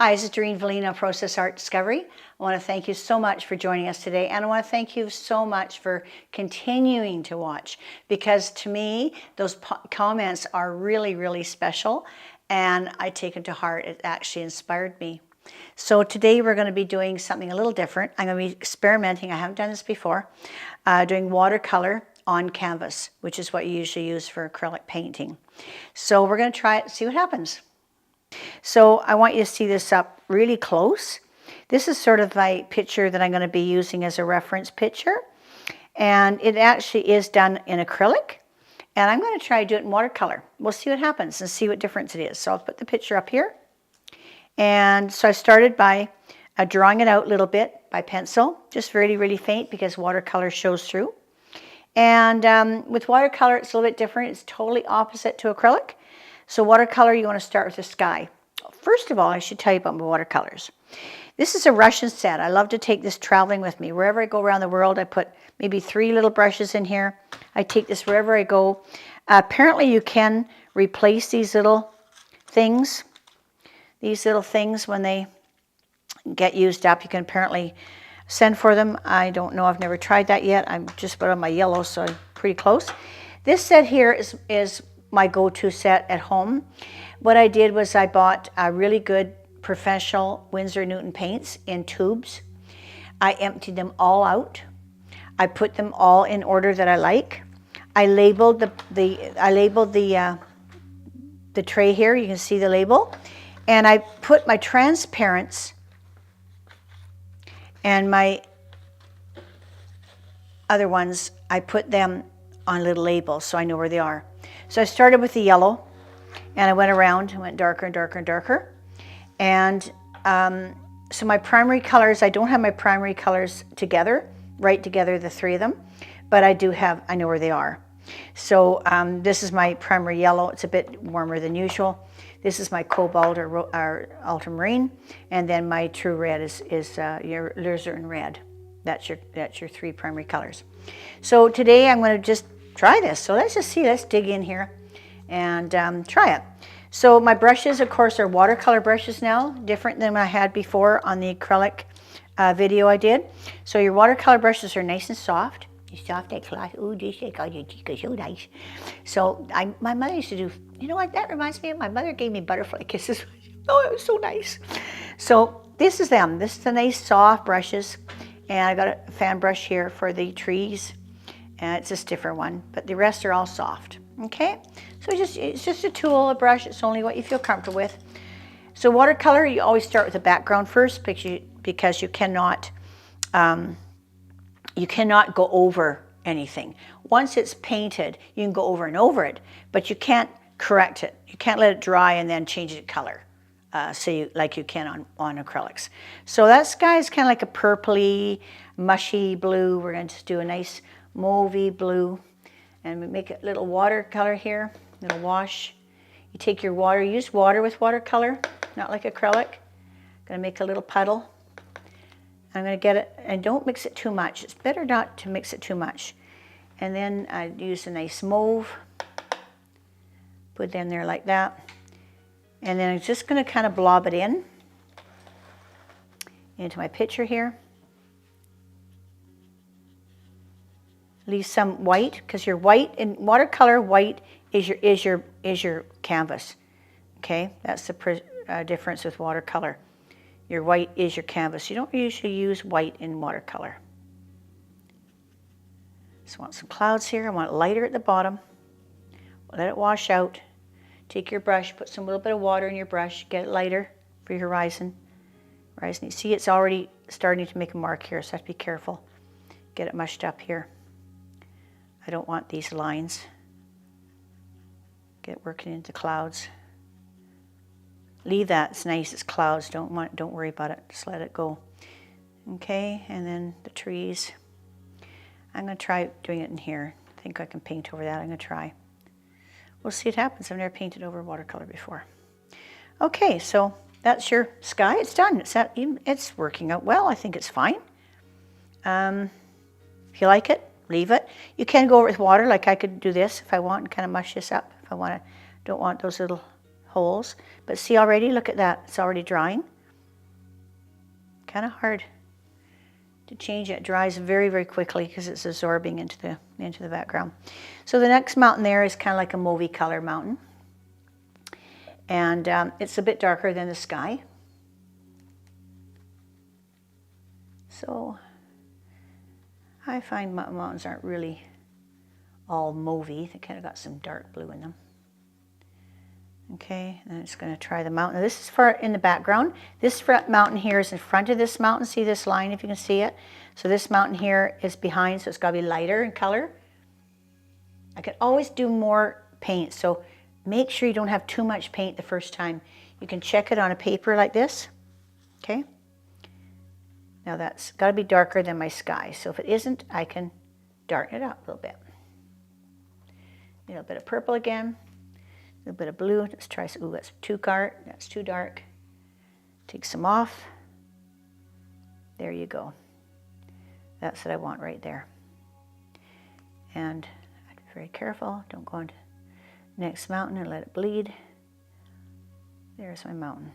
Hi, this is Doreen Velin of Process Art Discovery. I want to thank you so much for joining us today, and I want to thank you so much for continuing to watch, because to me, those comments are really, really special, and I take it to heart. It actually inspired me. So today we're going to be doing something a little different. I'm going to be experimenting. I haven't done this before, doing watercolor on canvas, which is what you usually use for acrylic painting. So we're going to try it and see what happens. So I want you to see this up really close. This is sort of my picture that I'm going to be using as a reference picture. And it actually is done in acrylic. And I'm going to try to do it in watercolor. We'll see what happens and see what difference it is. So I'll put the picture up here. And so I started by drawing it out a little bit by pencil, just really, really faint because watercolor shows through. And with watercolor, it's a little bit different. It's totally opposite to acrylic. So watercolor, you want to start with the sky. First of all, I should tell you about my watercolors. This is a Russian set. I love to take this traveling with me. Wherever I go around the world, I put maybe 3 little brushes in here. I take this wherever I go. Apparently, you can replace these little things. These little things, when they get used up, you can apparently send for them. I don't know. I've never tried that yet. I'm just put on my yellow, so I'm pretty close. This set here is my go-to set at home. What I did was I bought a really good professional Winsor & Newton paints in tubes. I emptied them all out. I put them all in order that I like. I labeled the tray here. You can see the label. And I put my transparents and my other ones, I put them on little labels so I know where they are. So I started with the yellow, and I went around and went darker and darker and darker. And so my primary colors, I don't have my primary colors together, right together, the 3 of them, but I know where they are. So this is my primary yellow. It's a bit warmer than usual. This is my cobalt or ultramarine, and then my true red is your alizarin red. That's your 3 primary colors. So today I'm going to just try this. So let's just see. Let's dig in here and try it. So my brushes, of course, are watercolor brushes now, different than I had before on the acrylic video I did. So your watercolor brushes are nice and soft. Soft like glass. Ooh, this is so nice. So my mother used to do, you know what, that reminds me of my mother gave me butterfly kisses. Oh, it was so nice. So this is them. This is the nice soft brushes. And I got a fan brush here for the trees. And it's just a different one. But the rest are all soft. Okay? So it's just a tool, a brush. It's only what you feel comfortable with. So watercolor, you always start with the background first because you cannot go over anything. Once it's painted, you can go over and over it, but you can't correct it. You can't let it dry and then change it color, like you can on acrylics. So that sky is kind of like a purpley, mushy blue. We're going to just do a nice mauvey blue, and we make a little watercolor here, little wash. You take your water, use water with watercolor, not like acrylic. Going to make a little puddle. I'm going to get it, and don't mix it too much. It's better not to mix it too much. And then I use a nice mauve. Put it in there like that. And then I'm just going to kind of blob it into my picture here. Leave some white, because your white, in watercolor, white is your canvas. Okay, that's the difference with watercolor. Your white is your canvas. You don't usually use white in watercolor. Just want some clouds here. I want it lighter at the bottom. Let it wash out. Take your brush, put some little bit of water in your brush, get it lighter for your horizon. You see it's already starting to make a mark here, so I have to be careful. Get it mushed up here. I don't want these lines. Get working into clouds. Leave that. It's nice. It's clouds. Don't worry about it. Just let it go. Okay, and then the trees. I'm going to try doing it in here. I think I can paint over that. I'm going to try. We'll see what happens. I've never painted over watercolor before. Okay, so that's your sky. It's done. It's working out well. I think it's fine. If you like it, leave it. You can go over it with water, like I could do this if I want, and kind of mush this up if I don't want those little holes. But see already, look at that. It's already drying. kind of hard to change it. It dries very, very quickly because it's absorbing into the background. So the next mountain there is kind of like a mauvey color mountain. And it's a bit darker than the sky. So I find mountains aren't really all mauvey. They kind of got some dark blue in them. Okay, and I'm just going to try the mountain. Now, this is far in the background. This mountain here is in front of this mountain. See this line, if you can see it? So this mountain here is behind, so it's got to be lighter in color. I can always do more paint, so make sure you don't have too much paint the first time. You can check it on a paper like this. Okay. Now that's got to be darker than my sky. So if it isn't, I can darken it up a little bit. A little bit of purple again. A little bit of blue. Let's try some. Ooh, that's too dark. That's too dark. Take some off. There you go. That's what I want right there. And I'd be very careful. Don't go into the next mountain and let it bleed. There's my mountain.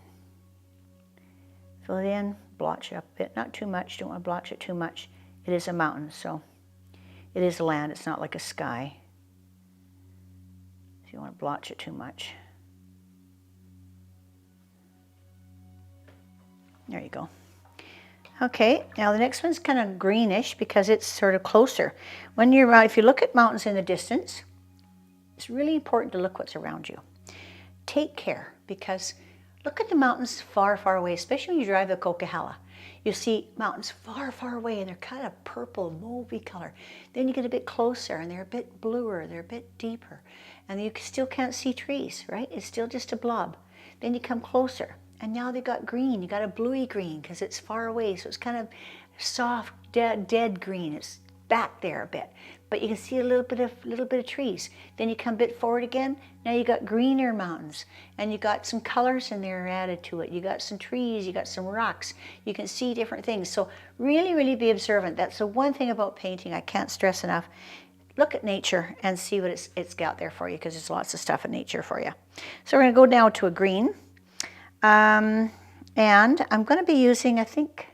Fill it in, blotch it up a bit. Not too much. Don't want to blotch it too much. It is a mountain, so it is land. It's not like a sky. If you want to blotch it too much. There you go. Okay, now the next one's kind of greenish because it's sort of closer. When you're, if you look at mountains in the distance, it's really important to look what's around you. Take care, because look at the mountains far, far away, especially when you drive the Coquihalla. You see mountains far, far away, and they're kind of purple, mauvey color. Then you get a bit closer, and they're a bit bluer, they're a bit deeper. And you still can't see trees, right? It's still just a blob. Then you come closer, and now they've got green. You got a bluey green because it's far away, so it's kind of soft, dead green. It's back there a bit, but you can see a little bit of trees. Then you come a bit forward again. Now you got greener mountains, and you got some colors in there added to it. You got some trees, you got some rocks. You can see different things. So really, really be observant. That's the one thing about painting I can't stress enough. Look at nature and see what it's got there for you, because there's lots of stuff in nature for you. So we're going to go now to a green. And I'm going to be using, I think,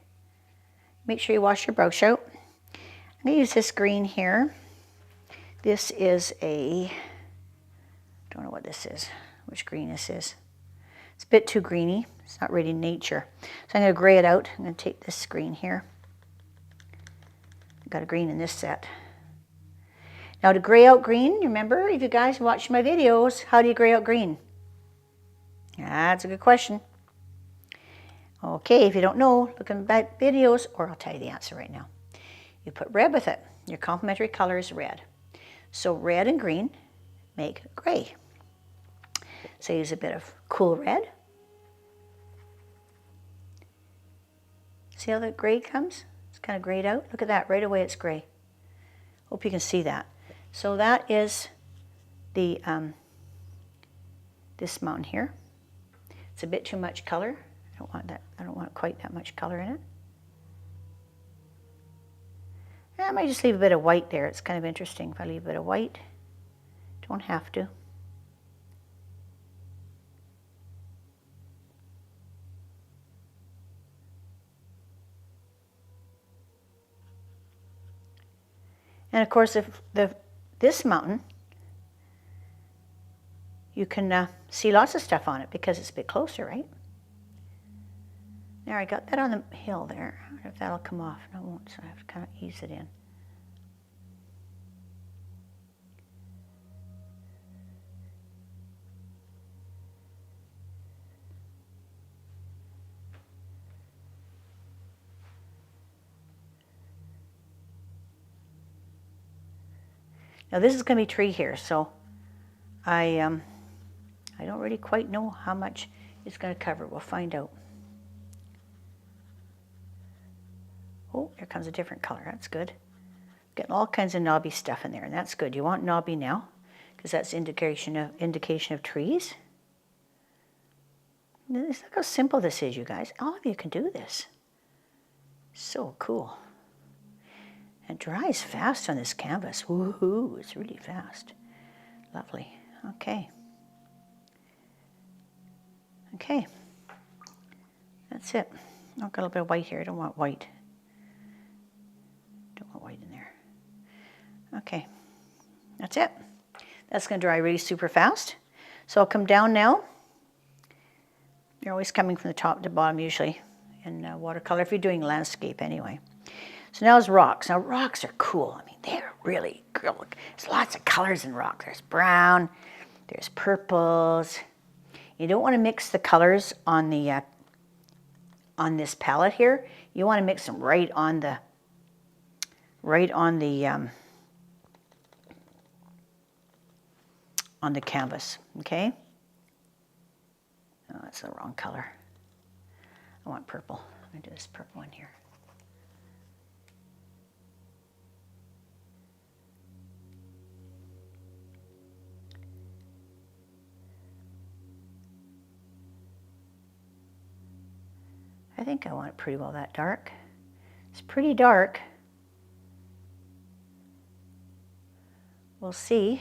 make sure you wash your brush out. I'm going to use this green here. This is I don't know what this is, which green this is. It's a bit too greeny. It's not really nature. So I'm going to gray it out. I'm going to take this green here. I've got a green in this set. Now to gray out green, remember, if you guys watch my videos, how do you gray out green? That's a good question. Okay, if you don't know, look in my videos, or I'll tell you the answer right now. You put red with it. Your complementary color is red. So red and green make gray. So use a bit of cool red. See how the gray comes? It's kind of grayed out. Look at that, right away it's gray. Hope you can see that. So that is the this mountain here. It's a bit too much color. I don't want that. I don't want quite that much color in it. I might just leave a bit of white there. It's kind of interesting if I leave a bit of white. Don't have to. And of course, if this mountain, you can see lots of stuff on it because it's a bit closer, right? There, I got that on the hill there. I wonder if that'll come off. No, it won't, so I have to kind of ease it in. Now this is going to be tree here, so I don't really quite know how much it's going to cover. We'll find out. Oh, here comes a different color. That's good. Getting all kinds of knobby stuff in there, and that's good. You want knobby now, because that's indication of trees. Look how simple this is, you guys. All of you can do this. So cool. It dries fast on this canvas. Woohoo! It's really fast. Lovely. Okay. Okay. That's it. I've got a little bit of white here. I don't want white. Don't want white in there. Okay, that's it. That's going to dry really super fast. So I'll come down now. You're always coming from the top to bottom usually in watercolor, if you're doing landscape anyway. So now it's rocks. Now rocks are cool. I mean, they're really cool. There's lots of colors in rock. There's brown, there's purples. You don't want to mix the colors on the on this palette here. You want to mix them right on the canvas. Okay. Oh, that's the wrong color. I want purple. I'm going to do this purple one here. I think I want it pretty well that dark. It's pretty dark. We'll see.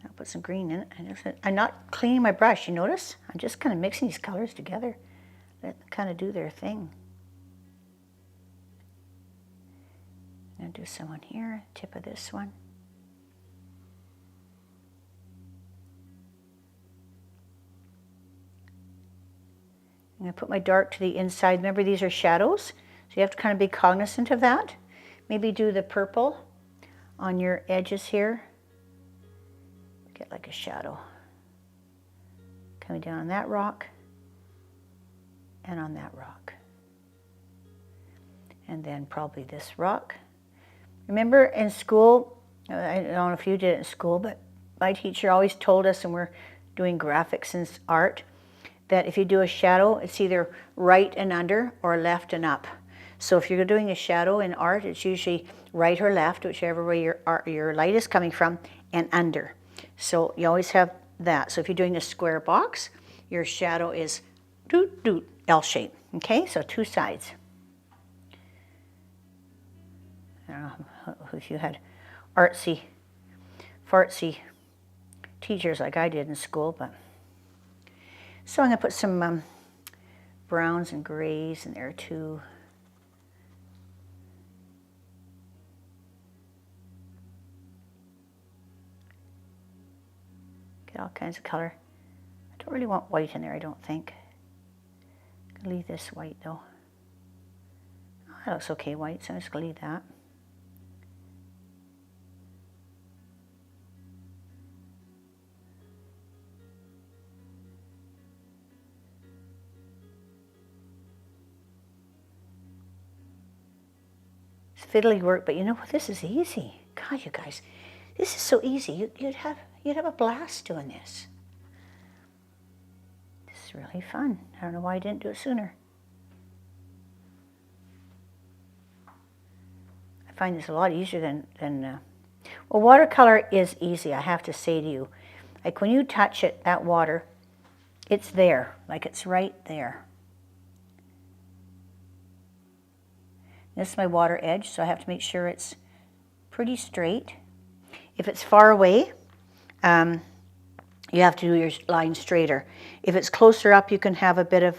I'll put some green in it. I'm not cleaning my brush, you notice? I'm just kind of mixing these colors together. Let them kind of do their thing. I'm going to do some on here, tip of this one. I'm going to put my dark to the inside. Remember, these are shadows, so you have to kind of be cognizant of that. Maybe do the purple on your edges here. Get like a shadow coming down on that rock and on that rock. And then probably this rock. Remember in school, I don't know if you did it in school, but my teacher always told us, and we're doing graphics and art, that if you do a shadow, it's either right and under or left and up. So if you're doing a shadow in art, it's usually right or left, whichever way your light is coming from, and under. So you always have that. So if you're doing a square box, your shadow is L shape. Okay, so two sides. I don't know if you had artsy, fartsy teachers like I did in school, but so I'm going to put some browns and grays in there too. Get all kinds of color. I don't really want white in there, I don't think. I'm going to leave this white though. Oh, that looks okay white, so I'm just going to leave that. Fiddly work, but you know what? This is easy. God, you guys, this is so easy. You'd have a blast doing this. This is really fun. I don't know why I didn't do it sooner. I find this a lot easier than well, watercolor is easy, I have to say to you. Like when you touch it, that water, it's there, like it's right there. This is my water edge, so I have to make sure it's pretty straight. If it's far away, you have to do your line straighter. If it's closer up, you can have a bit of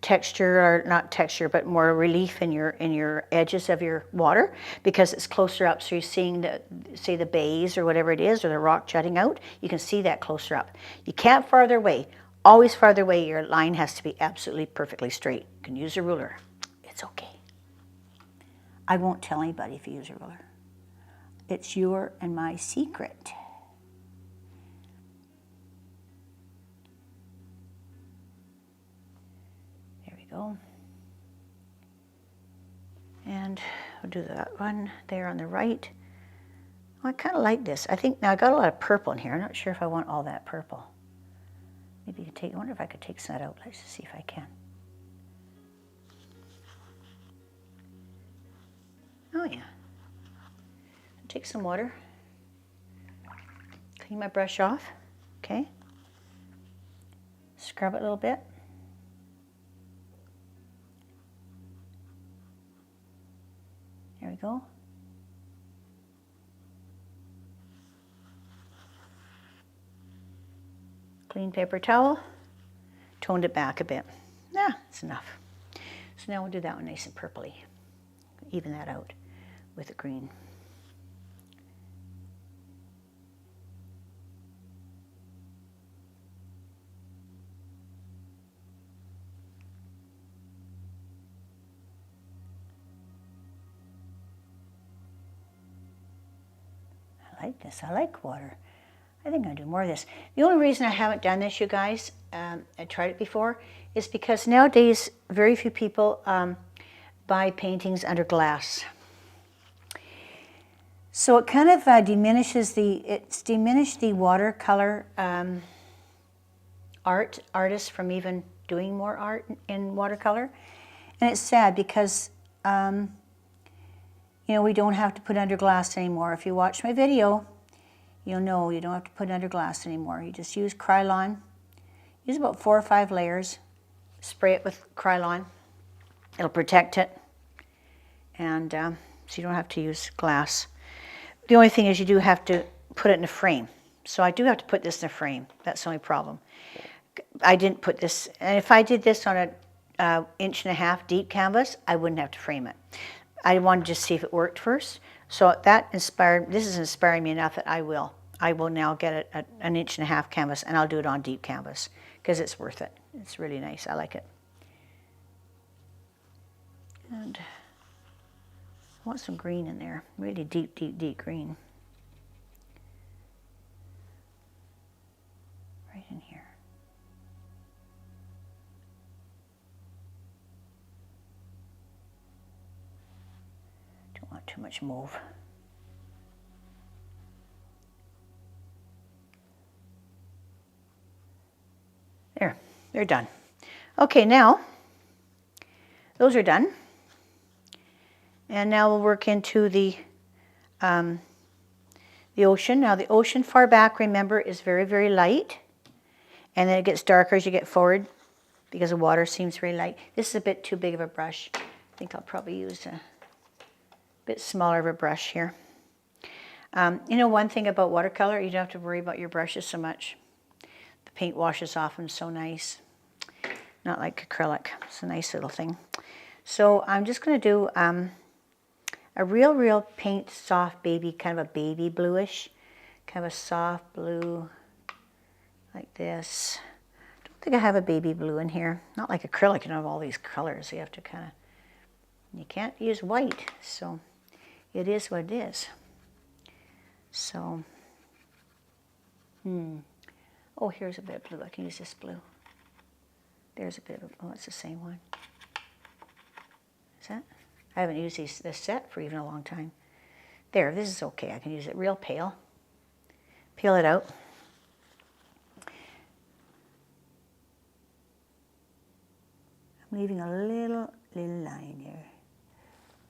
texture, or not texture, but more relief in your edges of your water, because it's closer up. So you're seeing say the bays or whatever it is, or the rock jutting out. You can see that closer up. You can't farther away. Always farther away. Your line has to be absolutely perfectly straight. You can use a ruler. It's okay. I won't tell anybody if you use a ruler. It's your and my secret. There we go. And I'll do that one there on the right. Oh, I kind of like this. I think now I got a lot of purple in here. I'm not sure if I want all that purple. Maybe you could take, I wonder if I could take some of that out. Let's just see if I can. Oh yeah. Take some water. Clean my brush off. Okay. Scrub it a little bit. There we go. Clean paper towel. Toned it back a bit. Yeah, it's enough. So now we'll do that one nice and purpley. Even that out with the green. I like this. I like water. I think I'll do more of this. The only reason I haven't done this, you guys, I tried it before, is because nowadays very few people buy paintings under glass. So it kind of diminished the watercolor artists from even doing more art in watercolor. And it's sad because, you know, we don't have to put under glass anymore. If you watch my video, you'll know you don't have to put under glass anymore. You just use Krylon. Use about 4 or 5 layers. Spray it with Krylon. It'll protect it. And so you don't have to use glass. The only thing is you do have to put it in a frame. So I do have to put this in a frame. That's the only problem. I didn't put this, and if I did this on a 1.5 inch deep canvas, I wouldn't have to frame it. I wanted to just see if it worked first. So that inspired, this is inspiring me enough that I will now get an 1.5 inch canvas, and I'll do it on deep canvas because it's worth it. It's really nice. I like it. And I want some green in there, really deep, deep, deep green. Right in here. Don't want too much mauve. There, they're done. Okay, now, those are done. And now we'll work into the ocean. Now the ocean far back, remember, is very, very light. And then it gets darker as you get forward because the water seems very light. This is a bit too big of a brush. I think I'll probably use a bit smaller of a brush here. You know, one thing about watercolor, you don't have to worry about your brushes so much. The paint washes off them so nice. Not like acrylic. It's a nice little thing. So I'm just going to do a real paint soft baby, kind of a baby bluish, kind of a soft blue like this. I don't think I have a baby blue in here. Not like acrylic, you don't have all these colors. You have to kind of, you can't use white, so it is what it is. So, oh, here's a bit of blue. I can use this blue. There's a bit of, oh, it's the same one. Is that? I haven't used this set for even a long time. There, this is okay. I can use it real pale. Peel it out. I'm leaving a little line here.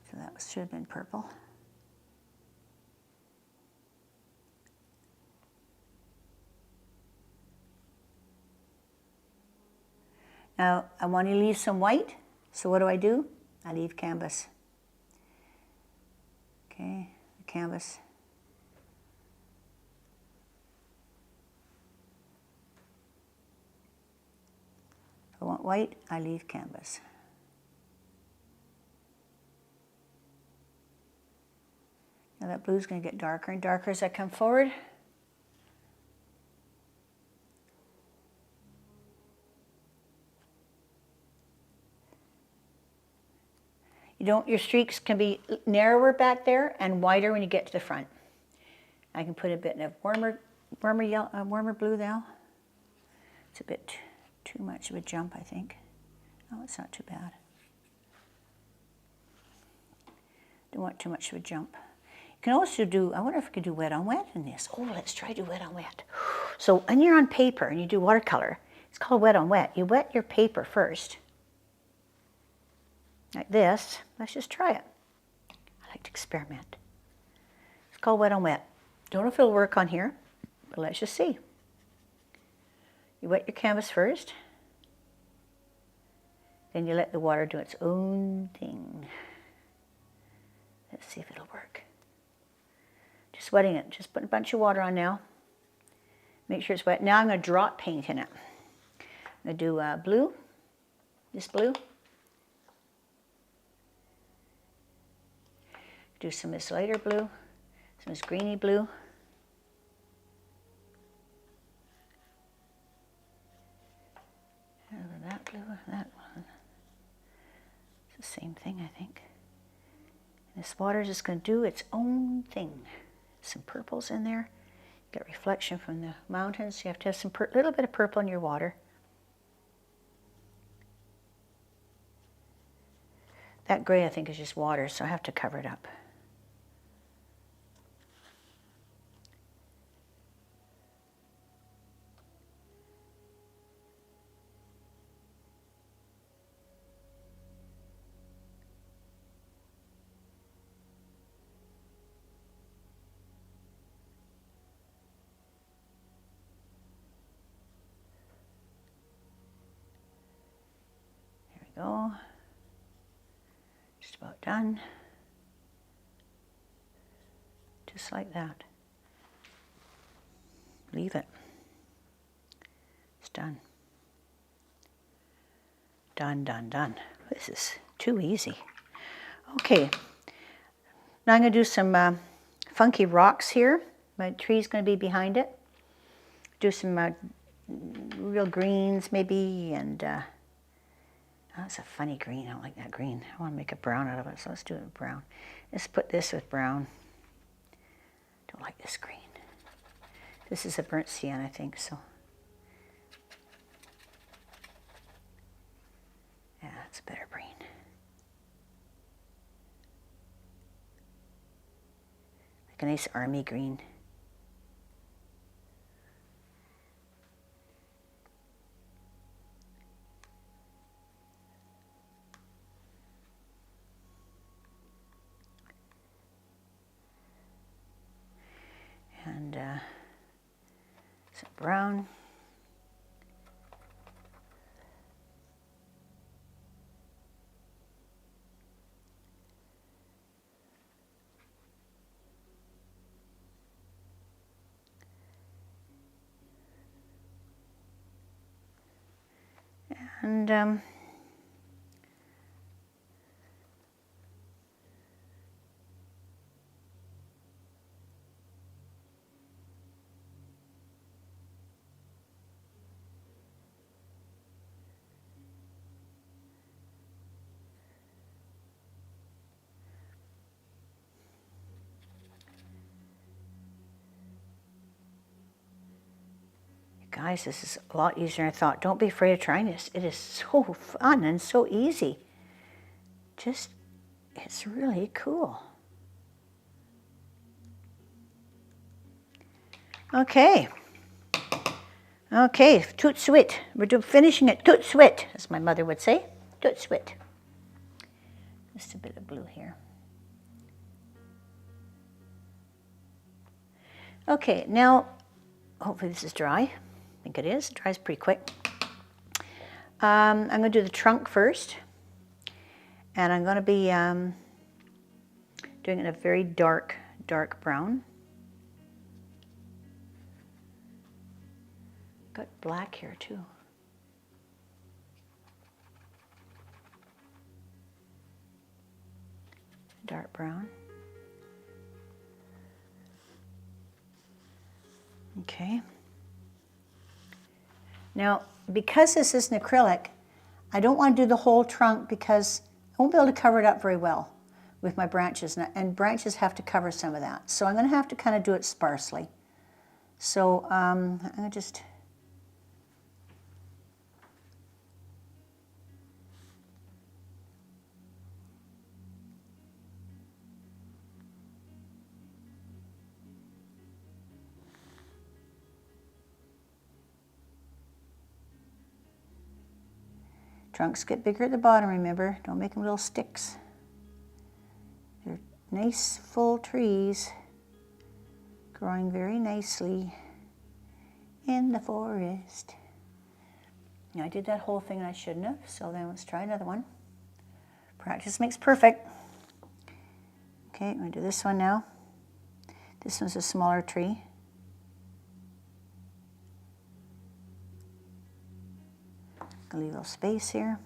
So that should have been purple. Now, I want to leave some white. So what do? I leave canvas. Okay, the canvas. If I want white, I leave canvas. Now that blue's going to get darker and darker as I come forward. Your streaks can be narrower back there and wider when you get to the front. I can put a bit of warmer blue now. It's a bit too much of a jump, I think. Oh, it's not too bad. Don't want too much of a jump. You can also do, I wonder if I could do wet on wet in this. Oh, let's try do wet on wet. So when you're on paper and you do watercolor, it's called wet on wet. You wet your paper first. Like this. Let's just try it. I like to experiment. It's called wet on wet. Don't know if it'll work on here, but let's just see. You wet your canvas first. Then you let the water do its own thing. Let's see if it'll work. Just wetting it. Just putting a bunch of water on now. Make sure it's wet. Now I'm going to drop paint in it. I'm going to do blue. this blue. Do some of this lighter blue, some of this greeny blue. And that blue, that one. It's the same thing, I think. And this water is just going to do its own thing. Some purples in there. Got reflection from the mountains. You have to have some little bit of purple in your water. That gray, I think, is just water, so I have to cover it up. There we go. Just about done. Just like that. Leave it. It's done. Done, done, done. This is too easy. Okay. Now I'm going to do some funky rocks here. My tree's going to be behind it. Do some real greens maybe, and that's a funny green. I don't like that green. I want to make a brown out of it, so let's do it with brown. Let's put this with brown. Don't like this green. This is a burnt sienna, I think, so. Yeah, that's a better green. Like a nice army green. And some brown. And guys, this is a lot easier than I thought. Don't be afraid of trying this. It is so fun and so easy. It's really cool. Okay. Okay, toot sweet. We're finishing it toot sweet, as my mother would say. Toot sweet. Just a bit of blue here. Okay, now, hopefully this is dry. I think it is. It dries pretty quick. I'm going to do the trunk first. And I'm going to be doing it in a very dark, dark brown. Got black here too. Dark brown. Okay. Now, because this is an acrylic, I don't want to do the whole trunk because I won't be able to cover it up very well with my branches, and branches have to cover some of that. So I'm going to have to kind of do it sparsely. So I'm going to just... Trunks get bigger at the bottom, remember. Don't make them little sticks. They're nice, full trees growing very nicely in the forest. Now, I did that whole thing and I shouldn't have, so then let's try another one. Practice makes perfect. Okay, I'm going to do this one now. This one's a smaller tree. Gonna leave a little space here.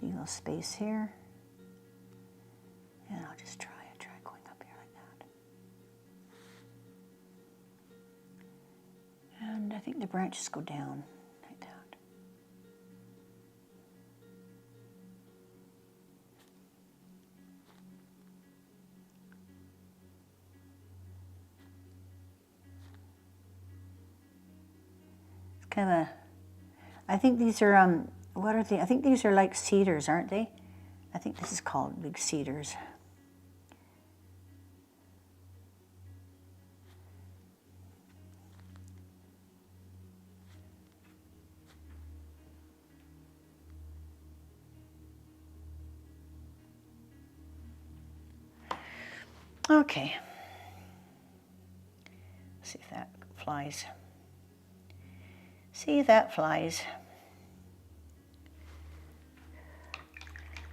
Leave a little space here. And I'll just try going up here like that. And I think the branches go down like that. It's kind of a, I think these are, what are they? I think these are like cedars, aren't they? I think this is called big cedars. Okay. Let's see if that flies. See if that flies.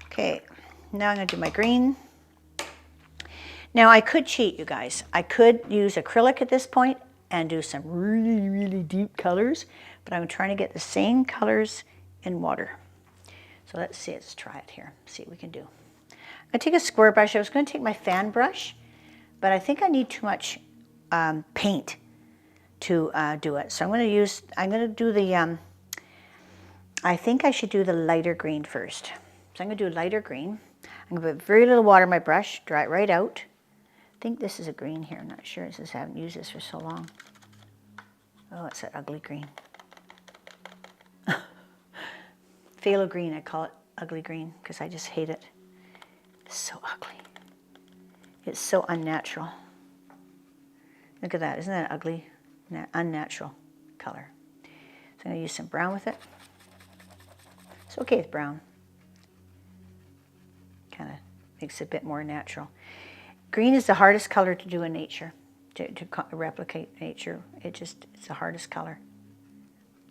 Okay, now I'm going to do my green. Now I could cheat, you guys. I could use acrylic at this point and do some really, really deep colors, but I'm trying to get the same colors in water. So let's see, let's try it here, see what we can do. I'm going to take a square brush. I was going to take my fan brush, but I think I need too much paint to do it. So I'm going to do the, I think I should do the lighter green first. So I'm going to do a lighter green. I'm going to put very little water in my brush, dry it right out. I think this is a green here. I'm not sure. I haven't used this for so long. Oh, it's that ugly green. Phthalo green, I call it ugly green because I just hate it. It's so ugly. It's so unnatural. Look at that. Isn't that ugly? Unnatural color. So I'm going to use some brown with it. It's okay with brown. Kind of makes it a bit more natural. Green is the hardest color to do in nature, to replicate nature. It's the hardest color.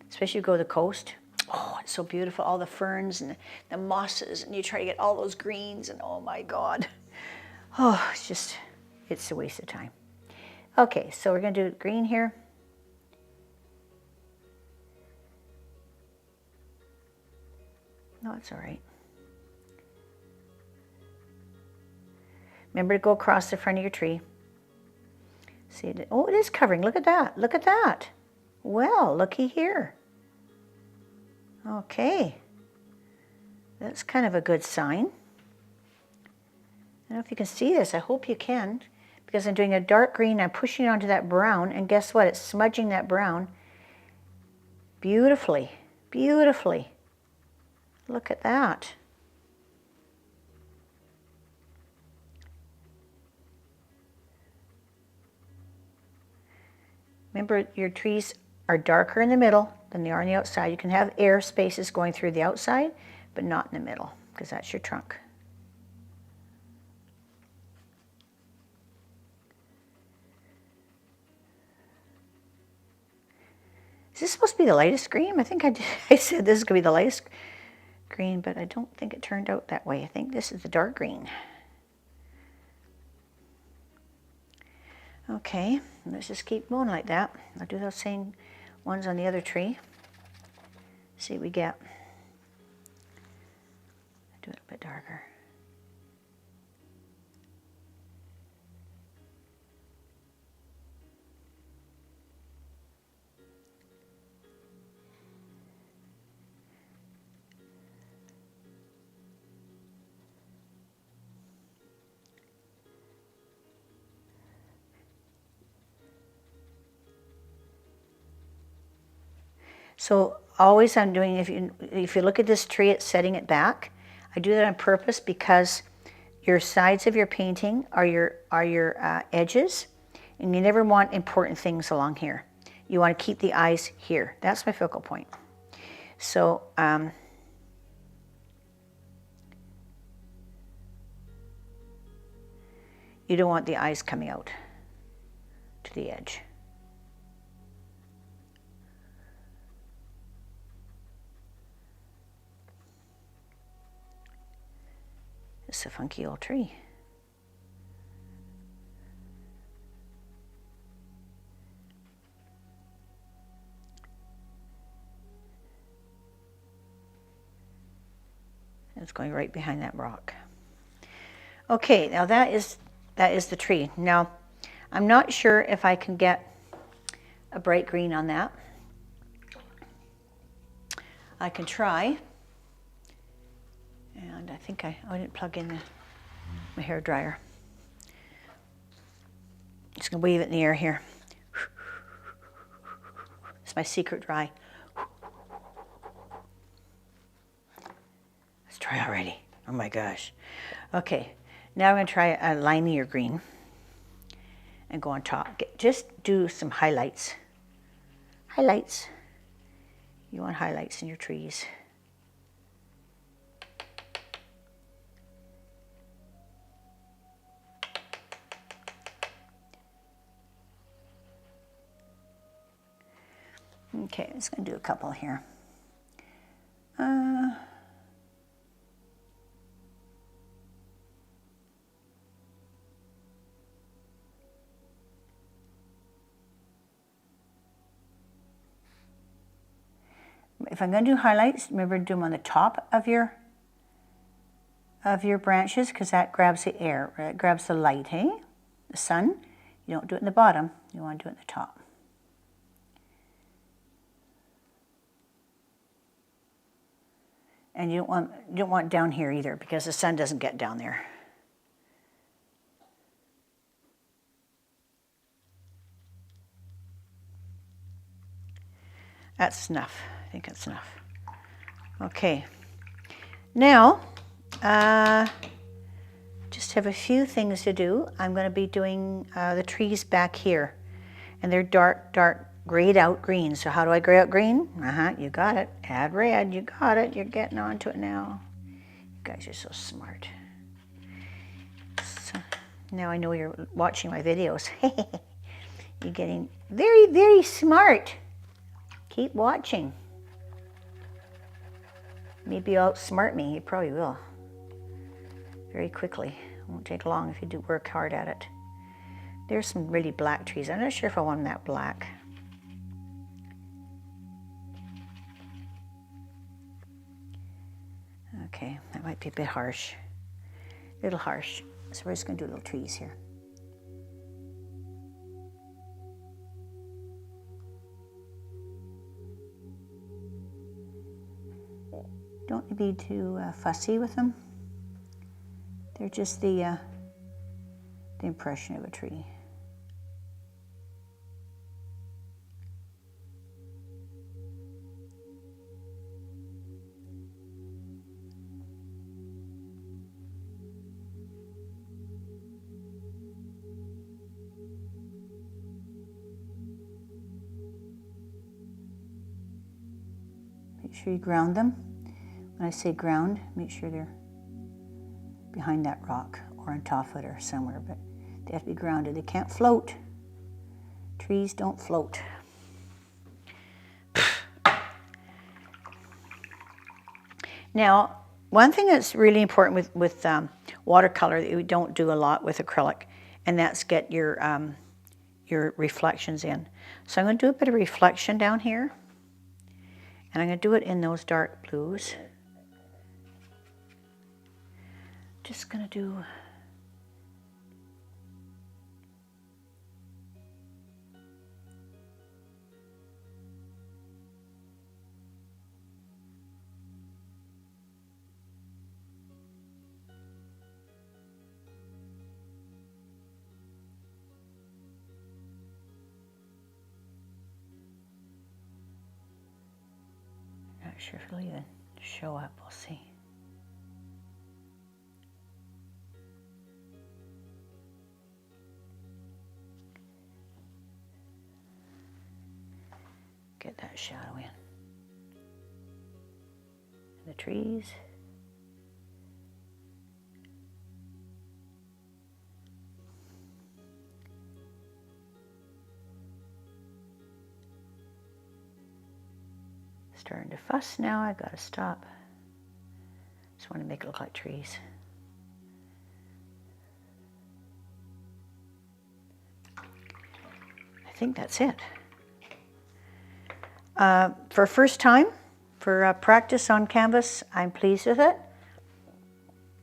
Especially if you go to the coast. Oh, it's so beautiful. All the ferns and the mosses, and you try to get all those greens, and oh my God. Oh, it's a waste of time. Okay, so we're going to do green here. No, it's all right. Remember to go across the front of your tree. See it? Oh, it is covering. Look at that. Look at that. Well, looky here. Okay. That's kind of a good sign. I don't know if you can see this. I hope you can. Because I'm doing a dark green. I'm pushing it onto that brown. And guess what? It's smudging that brown beautifully. Beautifully. Look at that. Remember, your trees are darker in the middle than they are on the outside. You can have air spaces going through the outside, but not in the middle, because that's your trunk. Is this supposed to be the lightest green? I think I said this is going to be the lightest green, but I don't think it turned out that way. I think this is the dark green. Okay, let's just keep going like that. I'll do those same ones on the other tree. See what we get. Do it a bit darker. So always I'm doing, if you look at this tree, it's setting it back. I do that on purpose because your sides of your painting are your edges, and you never want important things along here. You want to keep the eyes here. That's my focal point. So you don't want the eyes coming out to the edge. It's a funky old tree. it's going right behind that rock. Okay, now that is the tree. Now, I'm not sure if I can get a bright green on that. I can try. And I think I didn't plug in my hair dryer. Just gonna wave it in the air here. It's my secret dry. Let's try already. Oh my gosh. Okay, now I'm gonna try a limier green and go on top. Just do some highlights. Highlights. You want highlights in your trees. Okay, I'm just going to do a couple here. If I'm going to do highlights, remember to do them on the top of your branches, because that grabs the air, it grabs the light, hey? The sun. You don't do it in the bottom, you want to do it in the top. And you don't want down here either, because the sun doesn't get down there. That's enough. I think that's enough. Okay. Now, just have a few things to do. I'm going to be doing the trees back here, and they're dark grayed out green. So how do I gray out green? You got it. Add red. You got it. You're getting onto it now. You guys are so smart. So now I know you're watching my videos. You're getting very, very smart. Keep watching. Maybe you'll outsmart me. You probably will. Very quickly. It won't take long if you do work hard at it. There's some really black trees. I'm not sure if I want them that black. Okay, that might be a bit harsh. A little harsh. So we're just going to do little trees here. Don't be too fussy with them. They're just the impression of a tree. Make sure you ground them. When I say ground, make sure they're behind that rock or on top of it or somewhere, but they have to be grounded. They can't float. Trees don't float. Now, one thing that's really important with watercolor that you don't do a lot with acrylic, and that's get your reflections in. So I'm going to do a bit of reflection down here, and I'm going to do it in those dark blues. Just going to do not sure if it'll even show up, we'll see. Get that shadow in. And the trees. Starting to fuss now, I gotta stop. Just want to make it look like trees. I think that's it. For first time, for practice on canvas, I'm pleased with it.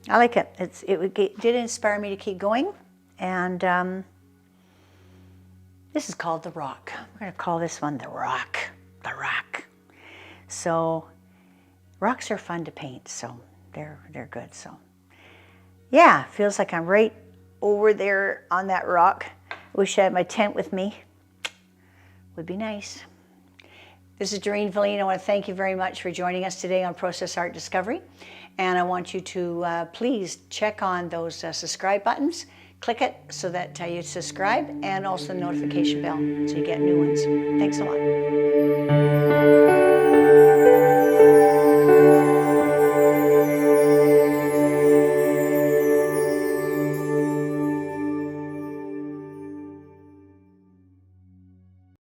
I like it. It did inspire me to keep going. And this is called The Rock. We're going to call this one The Rock. The Rock. So rocks are fun to paint, so they're good. So yeah, feels like I'm right over there on that rock. Wish I had my tent with me. Would be nice. This is Doreen Velin. I want to thank you very much for joining us today on Process Art Discovery. And I want you to please check on those subscribe buttons. Click it so that you subscribe, and also the notification bell so you get new ones. Thanks a lot.